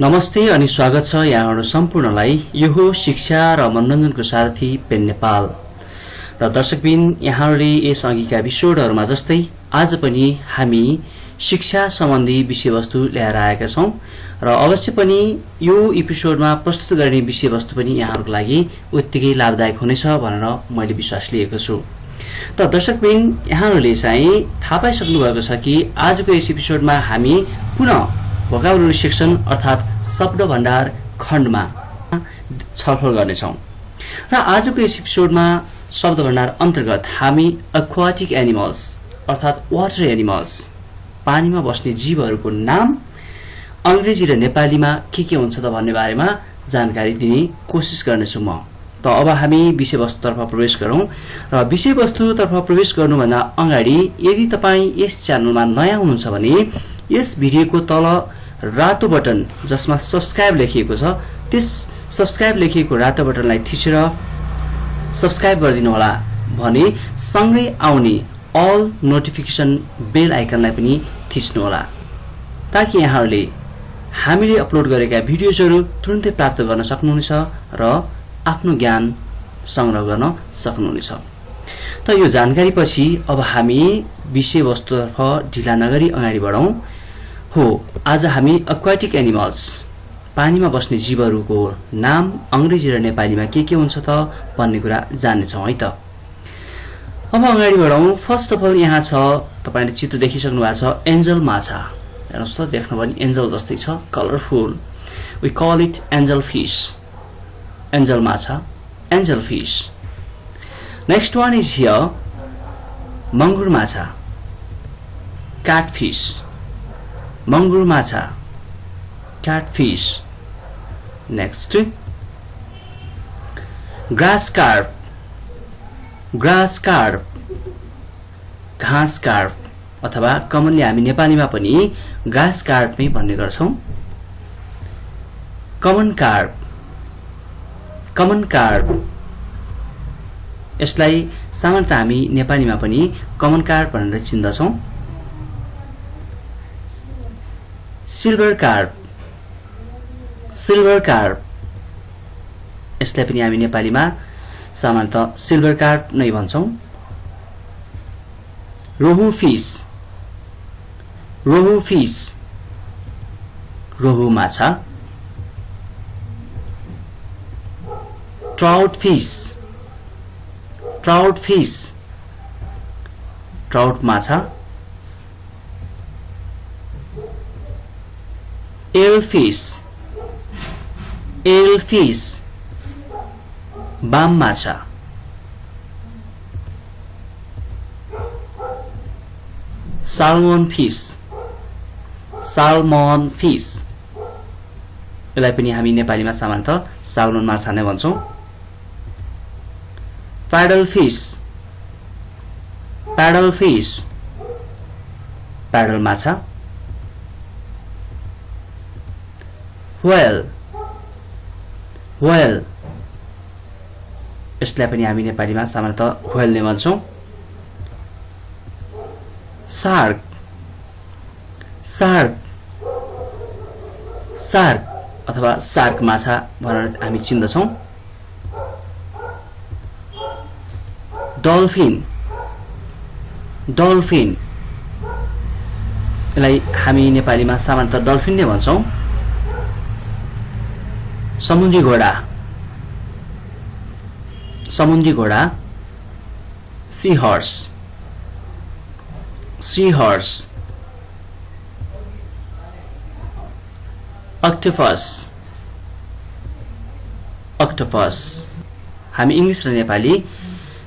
नमस्ते अनि स्वागत छ यहाँहरु सम्पूर्णलाई। यो हो शिक्षा र मनोरञ्जनको सारथी पेन नेपाल र दर्शकबिन, यहाँहरुले यस अघिका एपिसोडहरुमा जस्तै आज पनि हामी शिक्षा सम्बन्धी विषयवस्तु ल्याएर आएका छौं र अवश्य पनि यो एपिसोडमा प्रस्तुत गर्ने विषयवस्तु पनि यहाँहरुको लागि उत्तिकै लाभदायक हुनेछ भनेर मैले विश्वास लिएको छु। त दर्शकबिन, यहाँहरुले चाहिँ थाहा पाइसक्नु भएको छ कि आजको यस एपिसोडमा हामी पुनः भोकाबुलरी सेक्सन अर्थात शब्द भण्डार खण्डमा छलफल गर्नेछौं र आजको यस एपिसोडमा शब्द भण्डार अन्तर्गत हामी एक्वाटिक एनिमल्स अर्थात वाटर एनिमल्स, पानीमा बस्ने जीवहरूको नाम अंग्रेजी र नेपालीमा के हुन्छ त भन्ने बारेमा जानकारी दिने कोसिस गर्नेछु म। त अब हामी विषयवस्तुतर्फ प्रवेश गरौं र विषयवस्तुतर्फ प्रवेश गर्नुभन्दा अगाडि यदि तपाई यस च्यानलमा नयाँ हुनुहुन्छ भने यस भिडियोको तल रातो बटन जसमा सब्स्क्राइब लेखिएको छ, त्यस सब्स्क्राइब लेखिएको रातो बटनलाई थिचेर सब्स्क्राइब गरिदिनु होला भने सँगै आउने अल नोटिफिकेसन बेल आइकनलाई पनि थिच्नु होला ताकि यहाँहरुले हामीले अपलोड गरेका भिडियोजहरु तुरुन्तै प्राप्त गर्न सक्नुहुनेछ र आफ्नो ज्ञान संग्रह गर्न सक्नुहुनेछ। त यो जानकारी पछि अब हामी विषयवस्तुतर्फ ढिला नगरी अगाडि बढौं। हो, आज हामी एक्वाटिक एनिमल्स, पानीमा बस्ने जीवहरूको नाम अंग्रेजी र नेपालीमा के हुन्छ त भन्ने कुरा जान्नेछौं है त। अब अगाडि बढौं। फर्स्ट अफ अल यहाँ छ, तपाईले चित्र देखिसक्नु भएको छ, एन्जल माछा। हेर्नुस् त, देख्न पनि एन्जल जस्तै छ, colourful. We call it angel fish. Angel माछा, angel fish. Next one is here, मंगुर माछा, catfish. मंगुर माछा, catfish. Next, grass carp. grass carp, घाँस कार्प अथवा कमनली हामी नेपालीमा पनि ग्रास कार्प नै भन्ने गर्छौं। Common carp, common carp. यसलाई सामान्यतः हामी नेपालीमा पनि कमन कार्प भनेर चिन्दछौं। Silver carp, silver carp. यसलाई पनि हामी नेपालीमा सामान्यतः सिल्भर कार्प नै भन्छौं। रोहु फिश, रोहु फिश, रोहु माछा। Trout fish, trout fish, trout माछा। एल फिश, एल फिश, बाम माछा। Salmon fish, salmon fish. यसलाई पनि हामी नेपालीमा सामान्यतः साल्मन माछा नै भन्छौं। Paddle fish, paddle fish, paddle माछा। Whale, whale. यसलाई पनि हामी नेपालीमा सामान्यतः व्हेल नै भन्छौं। शार्क, शार्क, शार्क अथवा शार्क माछा भनेर हामी चिन्दछौं। Dolphin, dolphin. यसलाई हामी नेपालीमा सामान्यतः डल्फिन नै भन्छौं। समुद्री घोडा, समुद्री घोडा। Sea horse, sea horse. Octopus, octopus. हामी इंग्लिश र नेपाली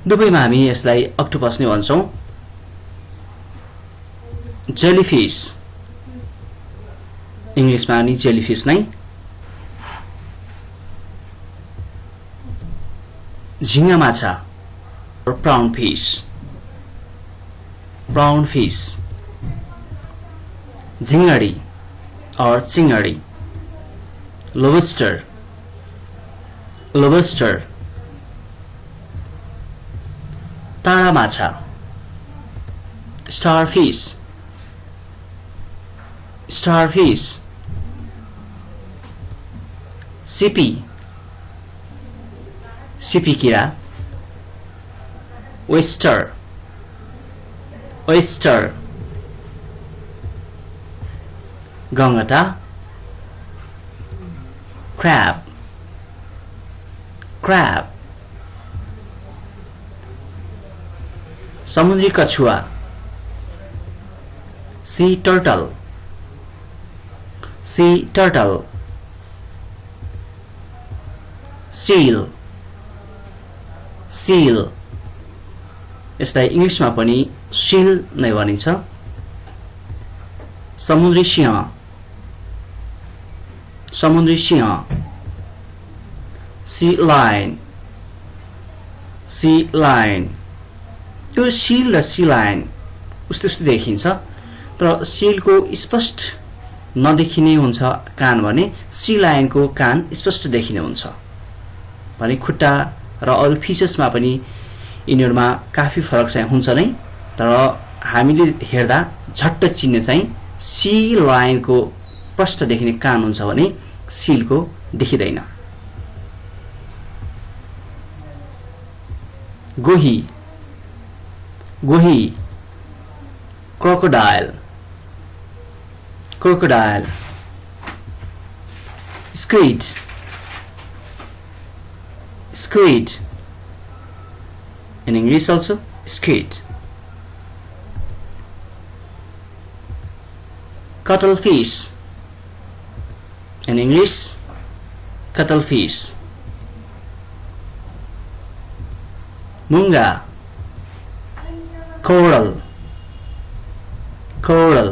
दुवैमा हामी यसलाई अक्टोपस नै भन्छौं। जेलीफिश, इंग्लिशमा पनि जेलीफिश नै। झिंगा माछा, प्राउन फिश, प्राउन फिश। झिंगड़ी और चिंगड़ी। Lobster, lobster. तारा माछा, starfish, starfish, सिपी सिपी किरा oyster oyster गंगटा crab crab समुद्री कछुआ sea turtle sea turtle seal seal यसलाई इंग्लिशमा पनि seal नै भनिन्छ समुद्री सिंह समुद्री Singh sea lion sea lion त्यो seal र sea lion उस्तै देखिन्छ तर seal को स्पष्ट नदेखिने हुन्छ कान भने sea lion को कान स्पष्ट देखिने हुन्छ भने खुट्टा र अरु फिचर्समा पनि यिनीहरुमा काफी फरक चाहिँ हुन्छ नै तर हामीले हेर्दा झट्ट चिन्ने चाहिँ sea lion को स्पष्ट देखिने कान हुन्छ भने seal को देखिदैन गोही गोही crocodile crocodile squid squid in English also squid cuttlefish in English cuttlefish munga coral coral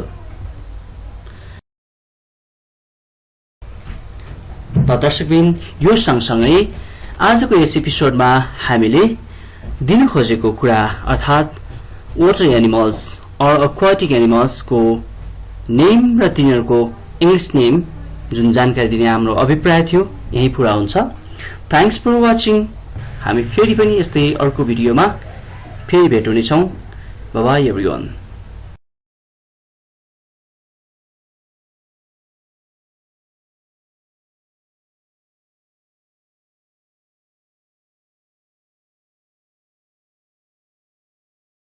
दर्शकबिन यो सँगसँगै आजको यस एपिसोडमा हामीले दिन खोजेको कुरा अर्थात water animals or aquatic animals को नेम र तिनीहरुको इंग्लिश नेम जुन जानकारी दिने हाम्रो अभिप्राय थियो यही पूरा हुन्छ थ्यांक्स फर वाचिङ हामी फेरि पनि यस्तै अर्को भिडियोमा फेरि भेट हुनेछौं बाइ बाइ एभ्रीवन